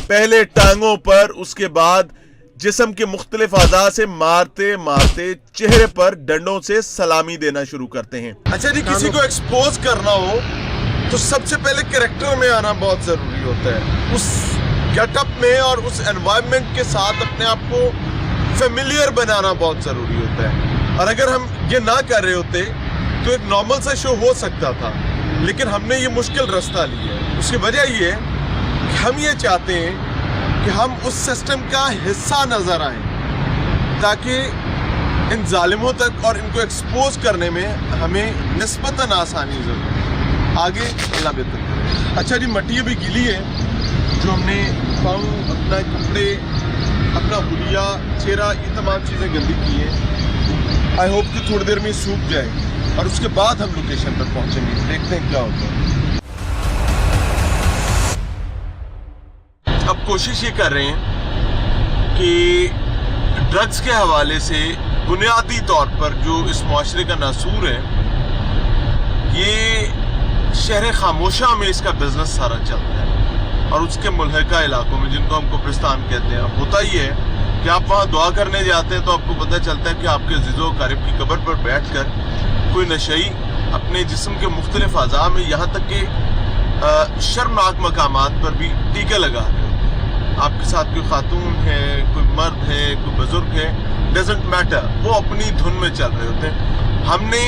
पहले टांगों पर, उसके बाद जिस्म के मुख्तलिफ अज़ा से मारते मारते चेहरे पर डंडों से सलामी देना शुरू करते हैं। अच्छा जी, किसी को एक्सपोज करना हो तो सबसे पहले कैरेक्टर में आना बहुत जरूरी होता है, उस गेटअप में और उस एनवायरनमेंट के साथ अपने आप को फेमिलियर बनाना बहुत जरूरी होता है। और अगर हम ये ना कर रहे होते तो एक नॉर्मल सा शो हो सकता था, लेकिन हमने ये मुश्किल रास्ता लिया है। उसकी वजह ये है कि हम ये चाहते हैं कि हम उस सिस्टम का हिस्सा नजर आए, ताकि इन जालिमों तक और इनको एक्सपोज करने में हमें निस्बतन आसानी जरूर है। आगे अल्लाह बेहतर करे। अच्छा जी, मट्टी भी गीली है, जो हमने पाँव, अपना कपड़े, अपना हुलिया, चेहरा, ये तमाम चीज़ें गंदी की हैं। आई होप कि थोड़ी देर में सूख जाए और उसके बाद हम लोकेशन पर पहुंचेंगे, देखते हैं क्या होता है। अब कोशिश ये कर रहे हैं कि ड्रग्स के हवाले से बुनियादी तौर पर जो इस मुआशरे का नासूर है, ये शहर खामोशा में इसका बिजनेस सारा चलता है और उसके मुल्हिका इलाकों में, जिनको हम कब्रिस्तान कहते हैं। अब होता ही है कि आप वहाँ दुआ करने जाते हैं तो आपको पता चलता है कि आपके अज़ीज़ो क़रीब की कब्र पर बैठ कर कोई नशई अपने जिस्म के मुख्तलिफ अज़ा में, यहाँ तक कि शर्मनाक मकामात पर भी टीके लगा रहे हैं। आपके साथ कोई खातून है, कोई मर्द है, कोई बुजुर्ग है, डजंट मैटर, वो अपनी धुन में चल रहे होते हैं। हमने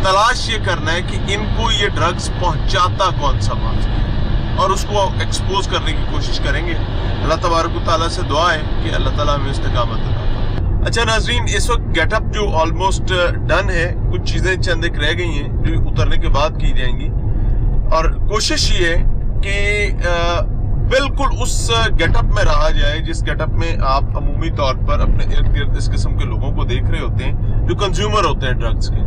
तलाश ये करना है कि इनको ये ड्रग्स पहुंचाता कौन सा माफिया है और उसको एक्सपोज करने की कोशिश करेंगे। अल्लाह तबारक व तआला से दुआ है कि अल्लाह ताला हमें इस्तिकामत अता फरमाए। अच्छा नाज़रीन, इस वक्त गेटअप जो ऑलमोस्ट डन है, कुछ चीज़ें चंद एक रह गई हैं जो उतरने के बाद की जाएंगी, और कोशिश ये है कि बिल्कुल उस गेटअप में रहा जाए जिस गेटअप में आप अमूमी तौर पर अपने इर्द गिर्द इस किस्म के लोगों को देख रहे होते हैं जो कंज्यूमर होते हैं ड्रग्स के,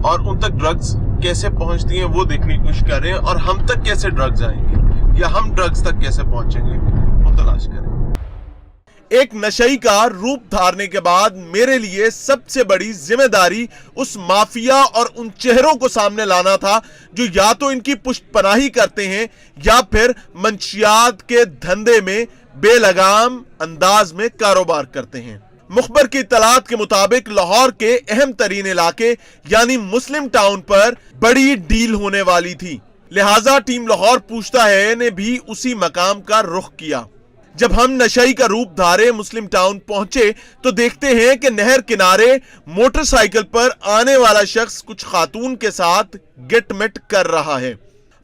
और उन तक ड्रग्स कैसे पहुंचती हैं वो देखने की कोशिश कर रहे हैं, और हम तक कैसे ड्रग्स आएंगे या हम ड्रग्स तक कैसे पहुंचेंगे वो तलाश करें। एक नशई का रूप धारने के बाद मेरे लिए सबसे बड़ी जिम्मेदारी उस माफिया और उन चेहरों को सामने लाना था जो या तो इनकी पुष्टपनाही करते हैं या फिर मंशियात के धंधे में बेलगाम अंदाज में कारोबार करते हैं। मुखबर की इत्तलात के मुताबिक लाहौर के अहम तरीन इलाके यानी मुस्लिम टाउन पर बड़ी डील होने वाली थी, लिहाजा टीम लाहौर पूछता है ने भी उसी मकाम का रुख किया। जब हम नशई का रूप धारे मुस्लिम टाउन पहुंचे तो देखते हैं कि नहर किनारे मोटरसाइकिल पर आने वाला शख्स कुछ खातून के साथ गिटमिट कर रहा है।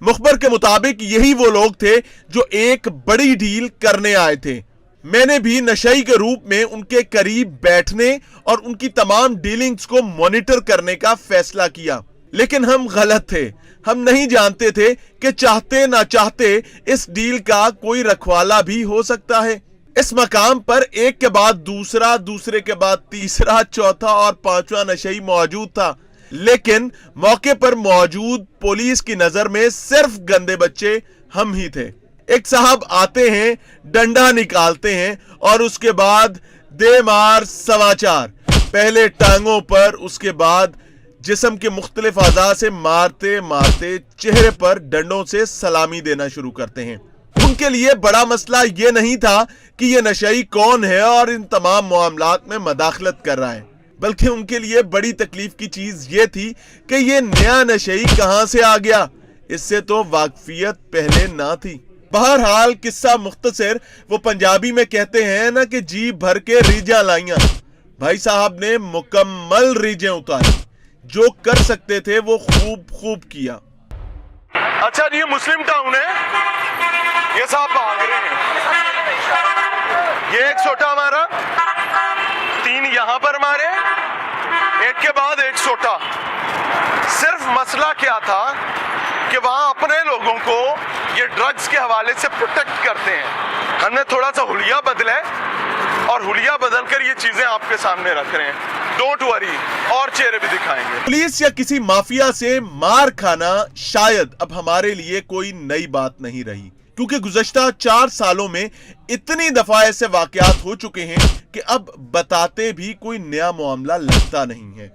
मुखबर के मुताबिक यही वो लोग थे जो एक बड़ी डील करने आए थे। मैंने भी नशई के रूप में उनके करीब बैठने और उनकी तमाम डीलिंग्स को मॉनिटर करने का फैसला किया, लेकिन हम गलत थे। हम नहीं जानते थे कि चाहते ना चाहते इस डील का कोई रखवाला भी हो सकता है। इस मकाम पर एक के बाद दूसरा, दूसरे के बाद तीसरा, चौथा और पांचवा नशई मौजूद था, लेकिन मौके पर मौजूद पुलिस की नजर में सिर्फ गंदे बच्चे हम ही थे। एक साहब आते हैं, डंडा निकालते हैं और उसके बाद दे मार समाचार। पहले टांगों पर, उसके बाद जिस्म के मुख्तलिफ अज़ा से मारते मारते चेहरे पर डंडों से सलामी देना शुरू करते हैं। उनके लिए बड़ा मसला ये नहीं था कि ये नशई कौन है और इन तमाम मामलात में मदाखलत कर रहा है, बल्कि उनके लिए बड़ी तकलीफ की चीज ये थी कि ये नया नशई कहां से आ गया, इससे तो वाकफियत पहले ना थी। बहरहाल किस्सा मुख्तसर, वो पंजाबी में कहते हैं ना कि जी भर के रीजा लाइया। भाई साहब ने मुकम्मल रीजें उतारी, जो कर सकते थे वो खूब किया। अच्छा जी, ये मुस्लिम टाउन है, ये साहब भाग रहे हैं। ये एक सोटा मारा, 3 यहाँ पर मारे, एक के बाद एक सोटा। सिर्फ मसला क्या था कि वहां अपने लोगों को ये ड्रग्स के हवाले से प्रोटेक्ट करते हैं। हमने थोड़ा सा हुलिया बदला है और हुलिया बदल कर ये चीजें आपके सामने रख रहे हैं। डोंट वरी, और चेहरे भी दिखाएंगे। पुलिस या किसी माफिया से मार खाना शायद अब हमारे लिए कोई नई बात नहीं रही, क्योंकि गुज़श्ता 4 सालों में इतनी दफा ऐसे वाकयात हो चुके हैं कि अब बताते भी कोई नया मामला लगता नहीं है,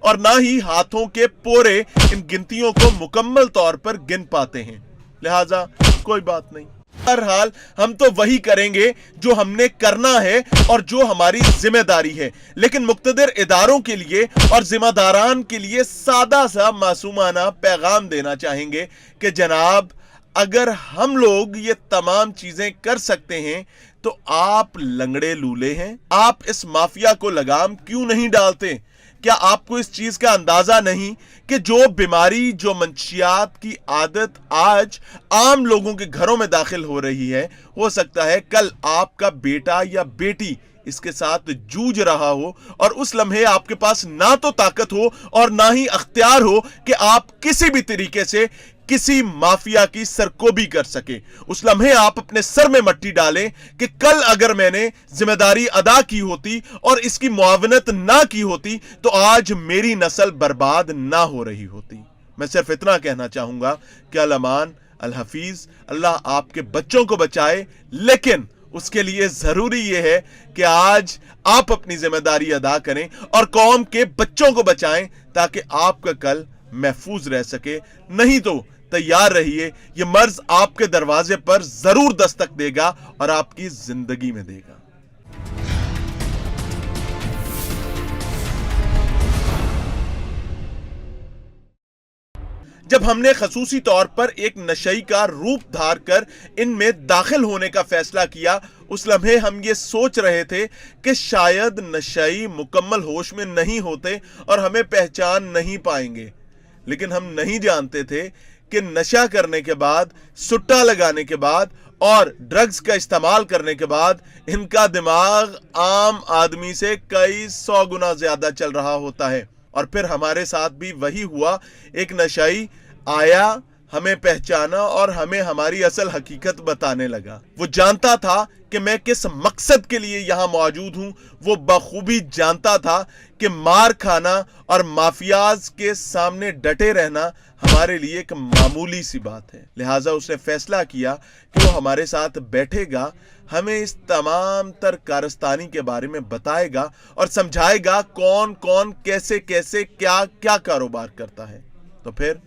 और ना ही हाथों के पोरे इन गिनतियों को मुकम्मल तौर पर गिन पाते हैं। लिहाजा कोई बात नहीं। बहरहाल हम तो वही करेंगे जो हमने करना है और जो हमारी जिम्मेदारी है, लेकिन मुक्तदिर इदारों के लिए और जिम्मेदारान के लिए सादा सा मासूमाना पैगाम देना चाहेंगे कि जनाब, अगर हम लोग ये तमाम चीजें कर सकते हैं तो आप लंगड़े लूले हैं? आप इस माफिया को लगाम क्यों नहीं डालते? क्या आपको इस चीज का अंदाजा नहीं कि जो बीमारी, जो मंशियात की आदत आज आम लोगों के घरों में दाखिल हो रही है, हो सकता है कल आपका बेटा या बेटी इसके साथ जूझ रहा हो और उस लम्हे आपके पास ना तो ताकत हो और ना ही अख्तियार हो कि आप किसी भी तरीके से किसी माफिया की सरकोबी कर सके। उस लम्हे आप अपने सर में मट्टी डालें कि कल अगर मैंने जिम्मेदारी अदा की होती और इसकी मुआवनत ना की होती तो आज मेरी नस्ल बर्बाद ना हो रही होती। मैं सिर्फ इतना कहना चाहूंगा कि अल अमान, अल हफीज, अल्लाह आपके बच्चों को बचाए, लेकिन उसके लिए जरूरी यह है कि आज आप अपनी जिम्मेदारी अदा करें और कौम के बच्चों को बचाएं ताकि आपका कल महफूज रह सके। नहीं तो तैयार रहिए, यह मर्ज आपके दरवाजे पर जरूर दस्तक देगा और आपकी जिंदगी में देगा। जब हमने खसूसी तौर पर एक नशई का रूप धार कर इनमें दाखिल होने का फैसला किया, उस लम्हे हम ये सोच रहे थे कि शायद नशई मुकम्मल होश में नहीं होते और हमें पहचान नहीं पाएंगे, लेकिन हम नहीं जानते थे कि नशा करने के बाद, सुट्टा लगाने के बाद और ड्रग्स का इस्तेमाल करने के बाद इनका दिमाग आम आदमी से कई 100 गुना ज्यादा चल रहा होता है। और फिर हमारे साथ भी वही हुआ। एक नशाई आया, हमें पहचाना और हमें हमारी असल हकीकत बताने लगा। वो जानता था कि मैं किस मकसद के लिए यहां मौजूद हूं। वो बखूबी जानता था कि मार खाना और माफियाज के सामने डटे रहना हमारे लिए एक मामूली सी बात है। लिहाजा उसने फैसला किया कि वो हमारे साथ बैठेगा, हमें इस तमाम तर कारस्तानी के बारे में बताएगा और समझाएगा कौन कौन कैसे कैसे क्या क्या कारोबार करता है। तो फिर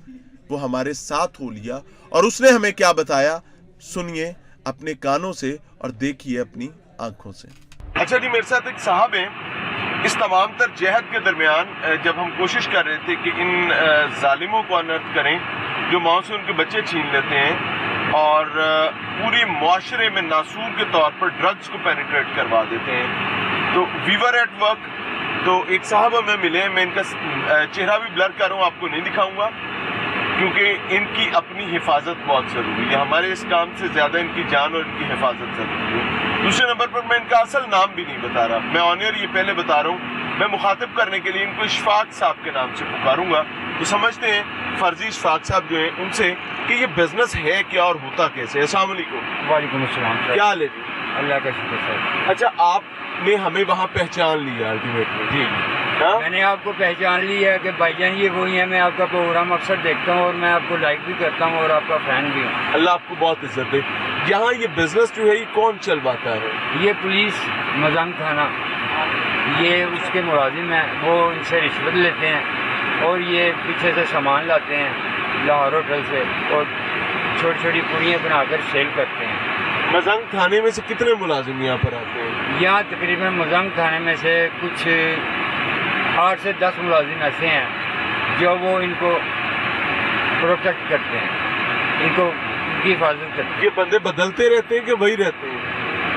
वो हमारे साथ हो लिया और उसने हमें क्या बताया, सुनिए अपने कानों से और देखिए अपनी आंखों से। अच्छा जी, मेरे साथ एक साहब हैं। इस तमाम तर जहद के दरमियान जब हम कोशिश कर रहे थे कि इन जालिमों को अनर्थ करें जो माओ से उनके बच्चे छीन लेते हैं और पूरी मुआशरे में नासूर के तौर पर ड्रग्स को पेनिट्रेट करवा देते हैं, तो वी वर एट वर्क। तो एक साहब हमें मिले, मैं इनका चेहरा भी ब्लर कर रहा हूँ, आपको नहीं दिखाऊंगा क्योंकि इनकी अपनी हिफाजत बहुत ज़रूरी है। हमारे इस काम से ज़्यादा इनकी जान और इनकी हिफाजत ज़रूरी है। दूसरे नंबर पर मैं इनका असल नाम भी नहीं बता रहा, मैं ऑनर ये पहले बता रहा हूँ। मैं मुखातिब करने के लिए इनको इशफाक साहब के नाम से पुकारूंगा, तो समझते हैं फर्जी इशफाक साहब जो हैं उनसे कि ये बिजनेस है क्या और होता कैसे। अस्सलाम वालेकुम। वालेकुम अस्सलाम। क्या हाल है जी? अल्लाह का शुक्र सर। अच्छा, आपने हमें वहाँ पहचान लिया अल्टीमेटली? जी, हाँ? मैंने आपको पहचान लिया है कि भाईजान ये वही है। मैं आपका प्रोग्राम अक्सर देखता हूँ और मैं आपको लाइक भी करता हूँ और आपका फैन भी हूँ। अल्लाह आपको बहुत इज्जत दे। यहाँ ये बिजनेस जो है ये कौन चलवाता है? ये पुलिस मजंग थाना, ये उसके मुलाजिम हैं, वो इनसे रिश्वत लेते हैं और ये पीछे से सामान लाते हैं लाहौर होटल से और छोटी छोटी पूरियाँ बनाकर सेल करते हैं। मजंग थाने में से कितने मुलाजिम यहाँ पर आते हैं? यहाँ तकरीबन मजंग थाने में से कुछ 8 से 10 मुलाजिम ऐसे हैं जो वो इनको प्रोटेक्ट करते हैं, इनको इनकी हिफाजत करते हैं। ये बंदे बदलते रहते हैं कि वही रहते हैं?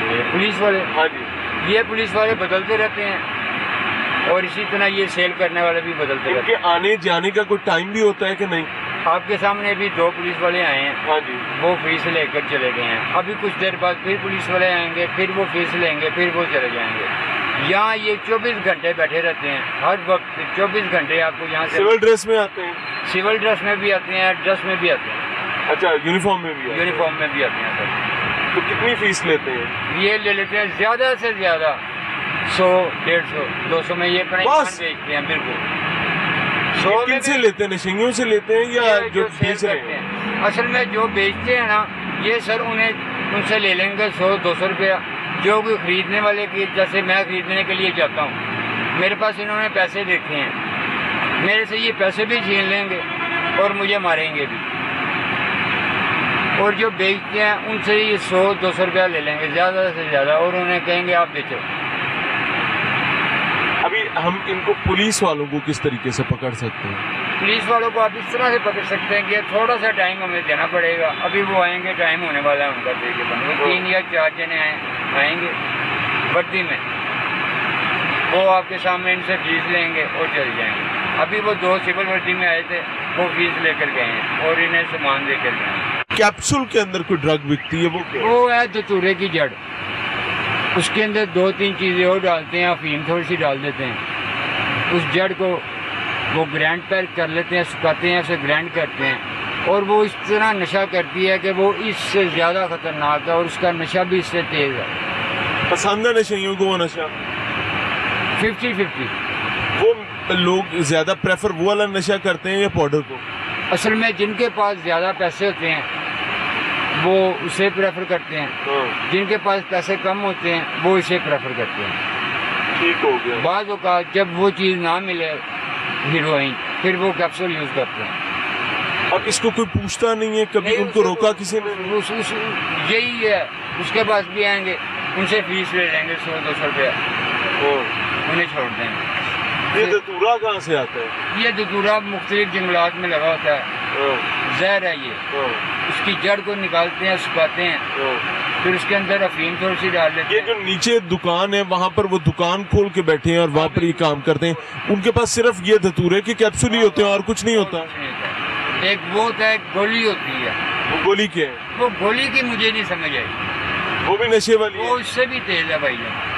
ये पुलिस वाले, हाँ जी, ये पुलिस वाले बदलते रहते हैं और इसी तरह ये सेल करने वाले भी बदलते रहते इनके आने जाने का कोई टाइम भी होता है कि नहीं? हैं। आपके सामने भी 2 पुलिस वाले आए हैं, हाँ जी। वो फीस लेकर चले गए हैं। अभी कुछ देर बाद फिर पुलिस वाले आएंगे, फिर वो फीस लेंगे, फिर वो चले जाएंगे। यहाँ ये 24 घंटे बैठे रहते हैं, हर वक्त 24 घंटे आपको यहाँ से। सिविल ड्रेस में आते हैं? सिविल ड्रेस में भी आते हैं, ड्रेस में भी आते हैं। अच्छा, यूनिफॉर्म में भी आते हैं? यूनिफॉर्म में भी आते हैं सर। तो कितनी फीस लेते हैं? ये ले लेते हैं ज़्यादा से ज़्यादा 100, 150, 200 में ये अपना ईमान बस? बेचते हैं। बिल्कुल। किन से लेते हैं? नशेंगियों से लेते हैं या जो बेच रहे करते हैं? हैं? असल में जो बेचते हैं ना, ये सर उनसे ले लेंगे 100-200 रुपया। जो कोई खरीदने वाले की, जैसे मैं खरीदने के लिए जाता हूँ, मेरे पास इन्होंने पैसे देखे हैं, मेरे से ये पैसे भी छीन लेंगे और मुझे मारेंगे भी। اور جو بیچتے ہیں ان سے یہ 100-200 روپیہ لے لیں گے زیادہ سے زیادہ، اور انہیں کہیں گے آپ بیچو۔ ابھی ہم ان کو پولیس والوں کو کس طریقے سے پکڑ سکتے ہیں؟ پولیس والوں کو آپ اس طرح سے پکڑ سکتے ہیں کہ تھوڑا سا ٹائم ہمیں دینا پڑے گا، ابھی وہ آئیں گے، ٹائم ہونے والا ہے ان کا، دیکھے بنے 3 یا 4 جنے آئیں گے وردی میں، وہ آپ کے سامنے ان سے فیس لیں گے اور چل جائیں گے۔ ابھی وہ 2 سول وردی میں آئے تھے، وہ فیس لے کر گئے ہیں اور انہیں سامان دے کر گئے ہیں۔ کیپسول کے اندر کوئی ڈرگ بکتی ہے، وہ کیا ہے؟ وہ ہے دھتورے کی جڑ، اس کے اندر 2-3 چیزیں اور ڈالتے ہیں، افیم تھوڑی سی ڈال دیتے ہیں، اس جڑ کو وہ گرینڈ پر کر لیتے ہیں، سکھاتے ہیں، اسے گرینڈ کرتے ہیں، اور وہ اس طرح نشہ کرتی ہے کہ وہ اس سے زیادہ خطرناک ہے اور اس کا نشہ بھی اس سے تیز ہے۔ پسند ہے نشیوں کو وہ نشہ؟ 50-50 وہ لوگ زیادہ پریفر وہ والا نشہ کرتے ہیں یا پاؤڈر کو؟ اصل میں جن کے پاس زیادہ پیسے ہوتے ہیں وہ اسے پریفر کرتے ہیں، جن کے پاس پیسے کم ہوتے ہیں وہ اسے پریفر کرتے ہیں۔ ٹھیک ہو گیا۔ بعض اوقات جب وہ چیز نہ ملے ہیروئن، پھر وہ کیپسول یوز کرتے ہیں۔ اب اس کو کوئی پوچھتا نہیں ہے کبھی؟ ان کو روکا کسی نے؟ یہی ہے، اس کے پاس بھی آئیں گے، ان سے فیس لے لیں گے 100-200 روپیہ، انہیں چھوڑ دیں گے۔ یہ دھتورا کہاں سے آتا ہے؟ یہ دھتورا مختلف جنگلات میں لگا ہوتا ہے، زہر ہے یہ، اس کی جڑ کو نکالتے ہیں، سکھاتے ہیں، پھر اس کے اندر افیم تھوڑی سی ڈال دیتے یہ ہیں۔ جو نیچے دکان ہے وہاں پر وہ دکان کھول کے بیٹھے ہیں اور وہاں پر یہ کام کرتے ہیں، ان کے پاس صرف یہ دھتورے کے کیپسول ہی ہوتے ہیں اور کچھ نہیں ہوتا؟ ایک وہ ہوتا ہے، گولی ہوتی ہے، وہ گولی کیا ہے؟ وہ گولی کی مجھے نہیں سمجھ آئی، وہ بھی نشے والی ہے؟ وہ اس سے بھی تیز ہے بھائی جان۔